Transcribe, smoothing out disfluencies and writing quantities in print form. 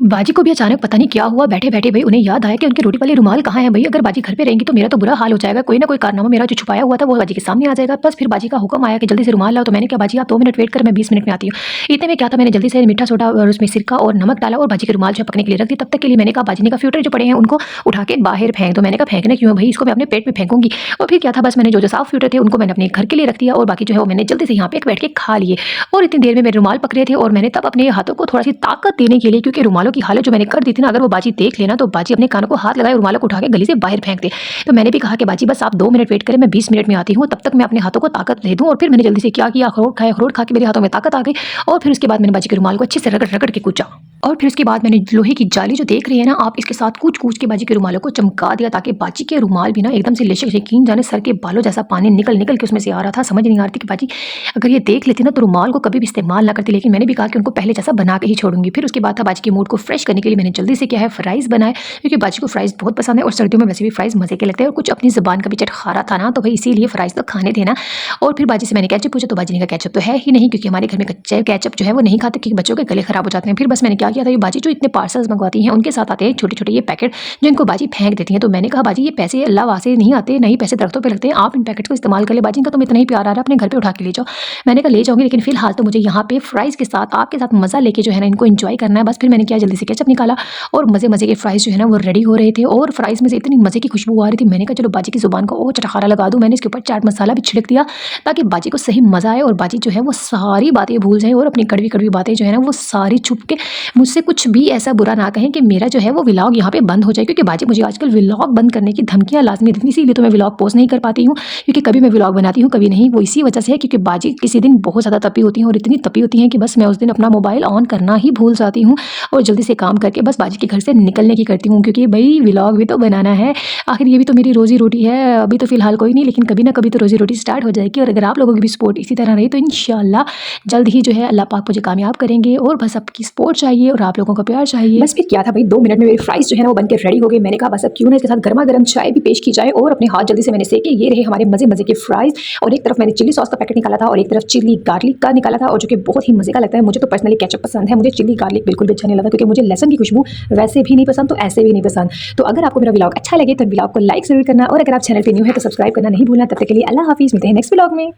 बाजी को भी अचानक पता नहीं क्या हुआ, बैठे-बैठे भई उन्हें याद आया कि उनके रोटी वाले रुमाल कहाँ हैं भई? अगर बाजी घर पे रहेंगी तो मेरा तो बुरा हाल हो जाएगा। कोई ना कोई कारनामा मेरा जो छुपाया हुआ था वो बाजी के सामने आ जाएगा। बस फिर बाजी का हुक्म आया कि जल्दी से रुमाल लाओ, तो मैंने कहा बाजी आप 2 मिनट वेट करें, मैं 20 मिनट में आती हूँ। इतने में क्या था, मैंने जल्दी से मीठा सोडा और उसमें सिरका और नमक डाला और बाजी के रुमाल जो है पकने के लिए रख दी। तब तक के लिए मैंने कहा बाजी ने कहा फ्यूटर जो पड़े हैं उनको उठा के बाहर फेंक दो। मैंने कहा फेंकने क्यों है भई, इसको मैं अपने पेट में फेंकूँगी। और फिर क्या था, बस मैंने जो साफ फ्यूटर थे उनको मैंने अपने घर के लिए रख दिया और बाकी जो है वो मैंने जल्दी से यहाँ पे बैठ के खा लिए। और इतनी देर में मेरे रुमाल पक रहे थे और मैंने तब अपने हाथों को थोड़ा-सी ताकत देने के लिए, क्योंकि रुमालों की हालत जो मैंने कर दी थी ना, अगर वो बाजी देख लेना तो बाजी अपने कानों को हाथ लगाए, रुमालों को उठा के गली से बाहर फेंक दे। तो मैंने भी कहा कि बाजी बस आप 2 मिनट वेट करें, मैं 20 मिनट में आती हूँ, तब तक मैं अपने हाथों को ताकत दे दूँ। और फिर मैंने जल्दी से क्या किया, अखरोट खाए, अखरोट खा के मेरे हाथों में ताकत आ गई। और फिर उसके बाद मैंने बाजी के रुमाल को अच्छे से रगड़-रगड़ के कूचा। और फिर उसके बाद मैंने लोहे की जाली जो देख रही है ना आप, इसके साथ कूच-कूच के बाजी के रुमालों को चमका दिया, ताकि बाजी के रुमाल भी ना एकदम से लिशक यकीन जाने सर के बालों जैसा पानी निकल-निकल के उसमें से आ रहा था। समझ नहीं आ रही थी कि बाजी अगर ये देख लेती ना तो रुमाल को कभी भी इस्तेमाल ना करती, लेकिन मैंने भी कहा कि उनको पहले जैसा बना के ही छोड़ूंगी। फिर उसके बाद था बाजी के मूड को फ्रेश करने के लिए मैंने जल्दी से क्या है फ्राइज़ बनाए, क्योंकि बाजी को फ्राइज़ बहुत पसंद है और सर्दियों में वैसे भी फ्राइज़ मज़े के लगते हैं और कुछ अपनी ज़ुबान का भी चटखारा था ना, तो भाई इसीलिए फ्राइज़ तो खाने थे ना। और फिर बाजी से मैंने केचप पूछा तो बाजी ने कहा केचप तो है ही नहीं, क्योंकि हमारे घर में कच्चे केचप जो है वो नहीं खाते, क्योंकि बच्चों के गले खराब हो जाते हैं। फिर बस मैंने क्या किया था, ये बाजी जो इतने पार्सल्स मंगवाती हैं उनके साथ आते हैं छोटे-छोटे ये पैकेट जो इनको बाजी फेंक देती हैं। तो मैंने कहा बाजी ये पैसे अल्लाह वाह से नहीं आते, नहीं पैसे दरख्तों पे लगते हैं, आप इन पैकेट को इस्तेमाल कर ले बाजी, इनका तुम्हें इतना ही प्यार आ रहा है अपने घर पे उठा के ले जाओ। मैंने कहा ले जाऊँगी, लेकिन फिलहाल तो मुझे यहाँ पे फ्राइज़ के साथ आपके साथ मज़ा लेके जो है ना इनको एंजॉय करना है। बस फिर मैंने क्या जल्दी से केचप निकाला और मज़े-मज़े के फ्राइज़ जो है ना वो रेडी हो रहे थे और फ्राइज़ में से इतनी मज़े की खुशबू आ रही थी, मैंने कहा चलो बाजी की ज़ुबान को और चटखारा लगा दूँ। मैंने इसके ऊपर चाट मसाला भी छिड़क दिया ताकि बाजी को सही मज़ा आए और बाजी जो है वो सारी बातें भूल जाए और अपनी कड़वी-कड़वी बातें जो है ना वो सारी छुप के मुझसे कुछ भी ऐसा बुरा ना कहें कि मेरा जो है वो व्लॉग यहाँ पे बंद हो जाए। क्योंकि बाजी मुझे आजकल व्लॉग बंद करने की धमकियाँ लाज़मी देती, इसीलिए तो मैं व्लॉग पोस्ट नहीं कर पाती हूँ, क्योंकि कभी मैं व्लॉग बनाती हूँ कभी नहीं। वो इसी वजह से है क्योंकि बाजी किसी दिन बहुत ज़्यादा तपी होती हैं और इतनी तपी होती हैं कि बस मैं उस दिन अपना मोबाइल ऑन करना ही भूल जाती हूँ और जल्दी से काम करके बस बाजी के घर से निकलने की करती हूँ, क्योंकि भाई व्लॉग भी तो बनाना है, आखिर ये भी तो मेरी रोज़ी रोटी है। अभी तो फिलहाल कोई नहीं, लेकिन कभी ना कभी तो रोज़ी रोटी स्टार्ट हो जाएगी। और अगर आप लोगों की भी सपोर्ट इसी तरह रही तो इंशाल्लाह जल्द ही जो है अल्लाह पाक मुझे कामयाब करेंगे। और बस आपकी सपोर्ट चाहिए और आप लोगों का प्यार चाहिए। बस फिर क्या था भाई, 2 मिनट में मेरी फ्राइज़ जो है ना वो बन के रेडी हो गई। मैंने कहा बस अब क्यों ना इसके साथ गर्मा गर्म चाय भी पेश की जाए और अपने हाथ जल्दी से मैंने सेके। ये रहे हमारे मज़े के फ्राइज़ और एक तरफ मैंने चिली सॉस का पैकेट निकाला था और एक तरफ चिली गार्लिक का निकाला था, और जो कि बहुत ही मज़े का लगता है। मुझे तो पर्सनली केचप पसंद है, मुझे चिली गार्लिक बिल्कुल भी अच्छा नहीं लगता, क्योंकि मुझे लहसुन की खुशबू वैसे भी नहीं पसंद तो ऐसे भी नहीं पसंद। तो अगर आपको मेरा व्लॉग अच्छा लगे तो व्लॉग को लाइक ज़रूर करना और अगर आप चैनल पे न्यू है तो सब्सक्राइब करना नहीं भूलना। तब तक के लिए अल्लाह हाफिज़, मिलते हैं नेक्स्ट व्लॉग में।